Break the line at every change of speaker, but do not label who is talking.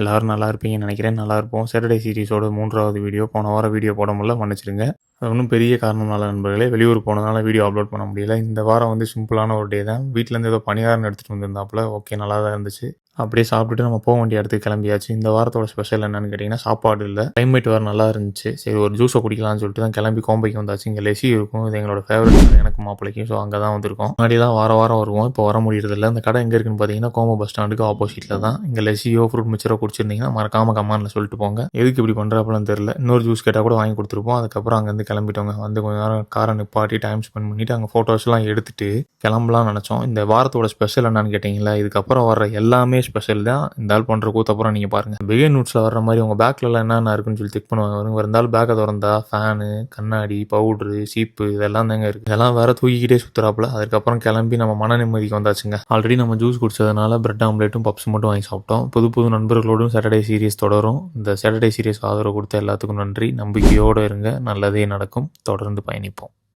எல்லாரும் நல்லா இருப்பீங்கன்னு நினைக்கிறேன். நல்லா இருப்போம். சாட்டர்டே சீரிஸோட 3வது வீடியோ. போன வாரம் வீடியோ போட முடியல, மன்னிச்சிடுங்க. அது ஒன்றும் பெரிய காரணம்னால நண்பர்களே, வெளியூர் போனதுனால வீடியோ அப்லோட் பண்ண முடியல. இந்த வாரம் வந்து சிம்பிளான ஒரு டே தான். வீட்டிலேருந்து ஏதோ பணியாரம் எடுத்துகிட்டு வந்திருந்தாப்புல. ஓகே, நல்லா தான் இருந்துச்சு. அப்படியே சாப்பிட்டுட்டு நம்ம போக வேண்டிய இடத்துக்கு கிளம்பியாச்சு. இந்த வாரத்தோட ஸ்பெஷல் என்னன்னு கேட்டிங்கன்னா, சாப்பாடு இல்லை. கிளைமேட் வேறு நல்லா இருந்துச்சு. சரி, ஒரு ஜூஸை குடிக்கலாம்னு சொல்லிட்டு தான் கிளம்பி கோம்பைக்கு வந்தாச்சு. இங்கே லெசி இருக்கும். இது எங்களோட ஃபேவரட், எனக்கு மாப்பிளைக்கும். ஸோ அங்கே தான் வந்திருக்கோம். முன்னாடிலாம் வாரம் வருவோம். இப்போ வர முடியறதில்ல. இந்த கடை எங்கே இருக்குன்னு பார்த்தீங்கன்னா, கோம்பை பஸ் ஸ்டாண்டுக்கு ஆப்போசிட்டில் தான். இங்கே லெசியோ ஃப்ரூட் மிச்சரோ குடிச்சிருந்தீங்கன்னா மறக்காம கமாண்டில் சொல்லிட்டு போங்க. எதுக்கு இப்படி பண்ணுறாப்புலன்னு தெரியல. இன்னொரு ஜூஸ் கேட்டால் கூட வாங்கி கொடுத்துருப்போம். அதுக்கப்புறம் அங்கேருந்து கிளம்பிட்டோங்க. வந்து கொஞ்சம் நேரம் காரை நிப்பாட்டி டைம் ஸ்பெண்ட் பண்ணிவிட்டு அங்கே ஃபோட்டோஸ்லாம் எடுத்துகிட்டு கிளம்பலாம் நினச்சோம். இந்த வாரத்தோட ஸ்பெஷல் என்னன்னு கேட்டிங்களா, இதுக்கப்புறம் வர எல்லாமே ஸ்பெஷல் தான். இந்த ஆள் பண்ணுற கூத்தப்புறம் நீங்கள் பாருங்கள். பிகே நூட்ஸில் வர்ற மாதிரி உங்கள் பேக்கிலலாம் என்னென்ன இருக்குன்னு சொல்லி செக் பண்ணுவாங்க. இருந்தாலும் பேக்கை திறந்தா ஃபேனு, கண்ணாடி, பவுட்ரு, சீப்பு இதெல்லாம் தாங்க இருக்குது. இதெல்லாம் வேறு தூக்கிக்கிட்டே சுற்றுறாப்புல. அதுக்கப்புறம் கிளம்பி நம்ம மன நிம்மதிக்கு வந்தாச்சுங்க. ஆல்ரெடி நம்ம ஜூஸ் குடிச்சதுனால பிரெட் ஆம்லேட்டும் பப்ஸ் மட்டும் வாங்கி சாப்பிட்டோம். புது நண்பர்களோடும் சாட்டர்டே சீரிஸ் தொடரும். இந்த சாட்டர்டே சீரிஸ் ஆதரவு கொடுத்த எல்லாத்துக்கும் நன்றி. நம்பிக்கையோடு இருங்க, நல்லதே நடக்கும். தொடர்ந்து பயணிப்போம்.